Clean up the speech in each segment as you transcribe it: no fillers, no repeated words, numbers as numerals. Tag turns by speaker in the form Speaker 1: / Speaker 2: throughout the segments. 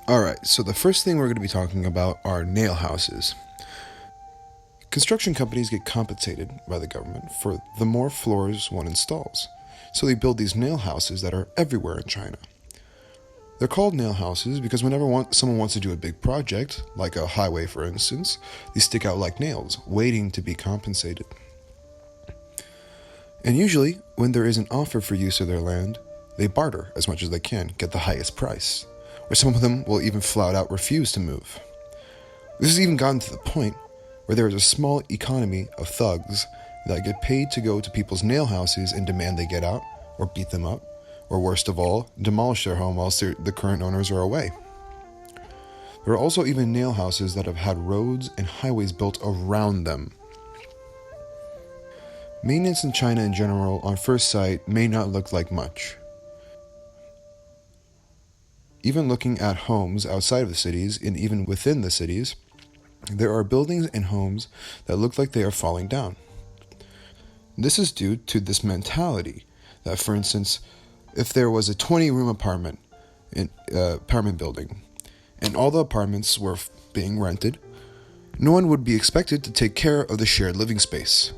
Speaker 1: Alright, so the first thing we're going to be talking about are nail houses. Construction companies get compensated by the government for the more floors one installs. So they build these nail houses that are everywhere in China. They're called nail houses because whenever someone wants to do a big project, like a highway for instance, they stick out like nails, waiting to be compensated. And usually, when there is an offer for use of their land, they barter as much as they can, get the highest price. Or some of them will even flat out refuse to move. This has even gotten to the point where there is a small economy of thugs that get paid to go to people's nail houses and demand they get out, or beat them up, or worst of all, demolish their home whilst the current owners are away. There are also even nail houses that have had roads and highways built around them. Maintenance in China in general, on first sight, may not look like much. Even looking at homes outside of the cities, and even within the cities, there are buildings and homes that look like they are falling down. This is due to this mentality that, for instance, if there was a 20-room apartment building, and all the apartments were being rented, no one would be expected to take care of the shared living space.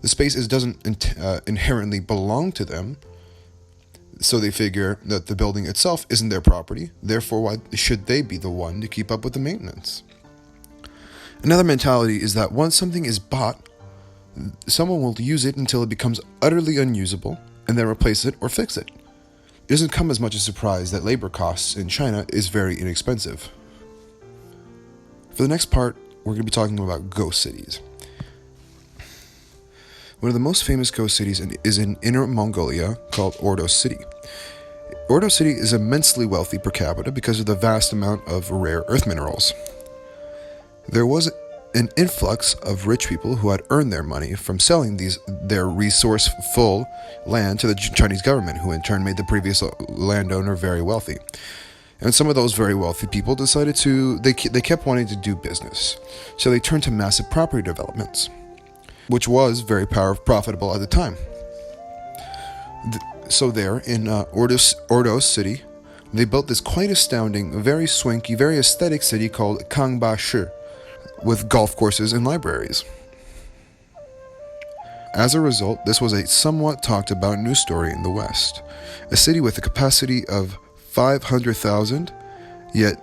Speaker 1: The space doesn't inherently belong to them, so they figure that the building itself isn't their property, therefore why should they be the one to keep up with the maintenance? Another mentality is that once something is bought, someone will use it until it becomes utterly unusable, and then replace it or fix it. It doesn't come as much a surprise that labor costs in China is very inexpensive. For the next part, we're going to be talking about ghost cities. One of the most famous ghost cities is in Inner Mongolia, called Ordos City. Ordos City is immensely wealthy per capita because of the vast amount of rare earth minerals. There was an influx of rich people who had earned their money from selling their resourceful land to the Chinese government, who in turn made the previous landowner very wealthy. And some of those very wealthy people decided they kept wanting to do business, so they turned to massive property developments, which was very profitable at the time. So there, in Ordos City, they built this quite astounding, very swanky, very aesthetic city called Kangba-shi, with golf courses and libraries. As a result, this was a somewhat talked about news story in the West. A city with a capacity of 500,000, yet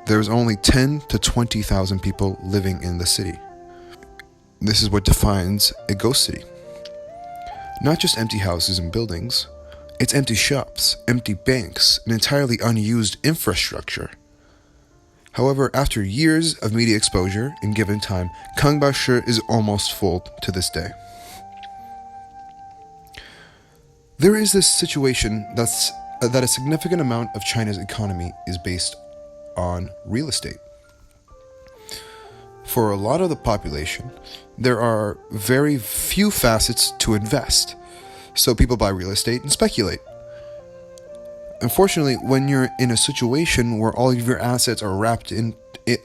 Speaker 1: there's only 10 to 20,000 people living in the city. This is what defines a ghost city. Not just empty houses and buildings, it's empty shops, empty banks, and entirely unused infrastructure. However, after years of media exposure and given time, Kangba-shi is almost full to this day. There is this situation that a significant amount of China's economy is based on real estate. For a lot of the population, there are very few facets to invest, so people buy real estate and speculate. Unfortunately, when you're in a situation where all of your assets are wrapped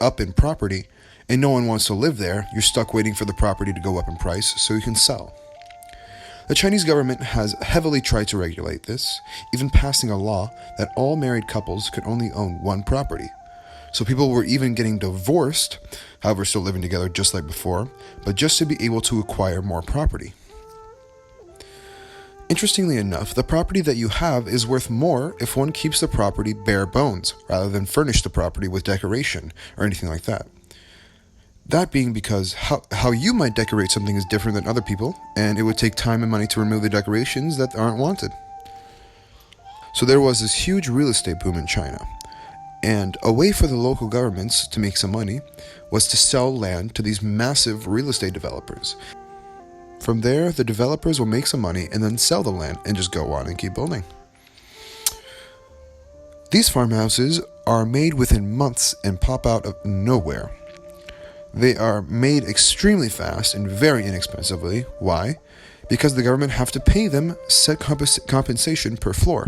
Speaker 1: up in property and no one wants to live there, you're stuck waiting for the property to go up in price so you can sell. The Chinese government has heavily tried to regulate this, even passing a law that all married couples could only own one property. So people were even getting divorced, however still living together just like before, but just to be able to acquire more property. Interestingly enough, the property that you have is worth more if one keeps the property bare bones, rather than furnish the property with decoration or anything like that. That being because how you might decorate something is different than other people, and it would take time and money to remove the decorations that aren't wanted. So there was this huge real estate boom in China, and a way for the local governments to make some money was to sell land to these massive real estate developers. From there, the developers will make some money and then sell the land and just go on and keep building. These farmhouses are made within months and pop out of nowhere. They are made extremely fast and very inexpensively. Why? Because the government have to pay them set compensation per floor.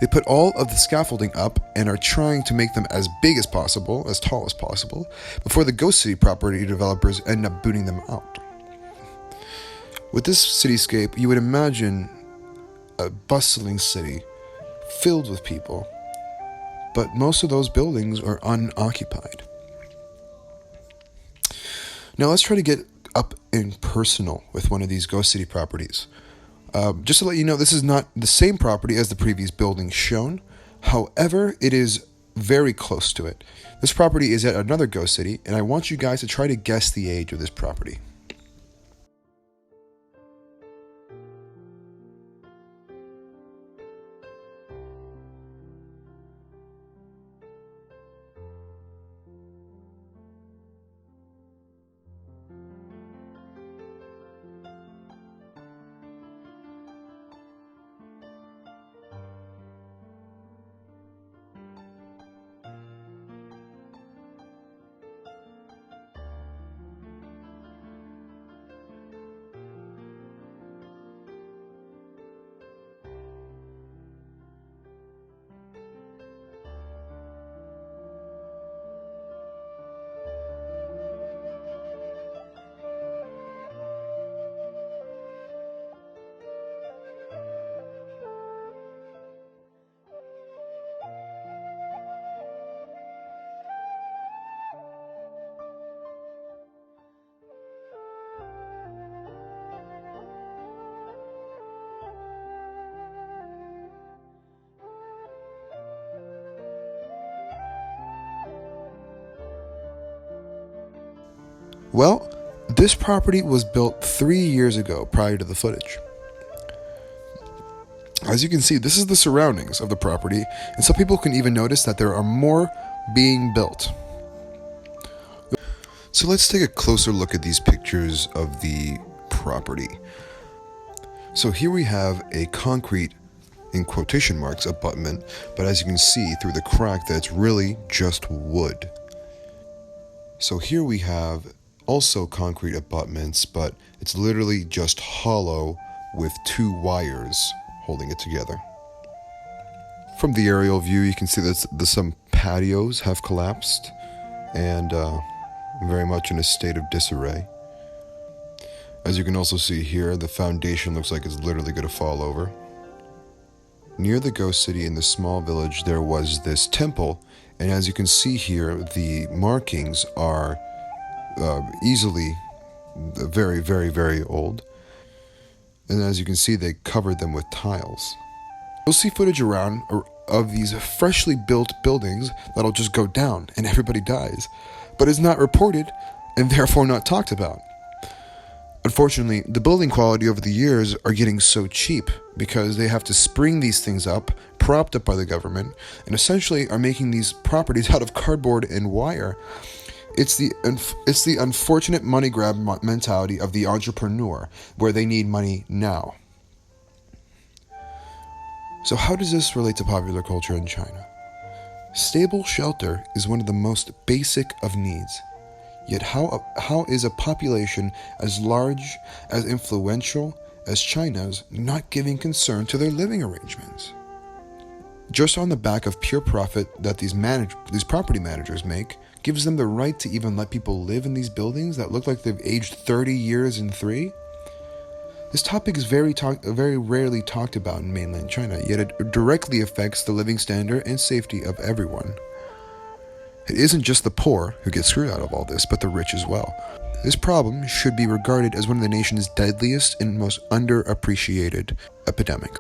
Speaker 1: They put all of the scaffolding up and are trying to make them as big as possible, as tall as possible, before the ghost city property developers end up booting them out. With this cityscape, you would imagine a bustling city filled with people, but most of those buildings are unoccupied. Now let's try to get up and personal with one of these Ghost City properties. Just to let you know, this is not the same property as the previous building shown. However, it is very close to it. This property is at another Ghost City, and I want you guys to try to guess the age of this property. Well, this property was built 3 years ago prior to the footage. As you can see, this is the surroundings of the property, and some people can even notice that there are more being built. So let's take a closer look at these pictures of the property. So here we have a concrete, in quotation marks, abutment, but as you can see through the crack that it's really just wood. So here we have also concrete abutments, but it's literally just hollow with 2 wires holding it together. From the aerial view, you can see that some patios have collapsed and very much in a state of disarray. As you can also see here, the foundation looks like it's literally going to fall over. Near the Ghost City in the small village, there was this temple, and as you can see here, the markings are easily very, very, very old. And as you can see, they covered them with tiles. You'll see footage around of these freshly built buildings that'll just go down and everybody dies, but is not reported and therefore not talked about. Unfortunately, the building quality over the years are getting so cheap because they have to spring these things up, propped up by the government, and essentially are making these properties out of cardboard and wire. It's the unfortunate money grab mentality of the entrepreneur, where they need money now. So how does this relate to popular culture in China? Stable shelter is one of the most basic of needs. Yet how is a population as large, as influential as China's not giving concern to their living arrangements? Just on the back of pure profit that these property managers make, gives them the right to even let people live in these buildings that look like they've aged 30 years in 3? This topic is very rarely talked about in mainland China, yet it directly affects the living standard and safety of everyone. It isn't just the poor who get screwed out of all this, but the rich as well. This problem should be regarded as one of the nation's deadliest and most underappreciated epidemics.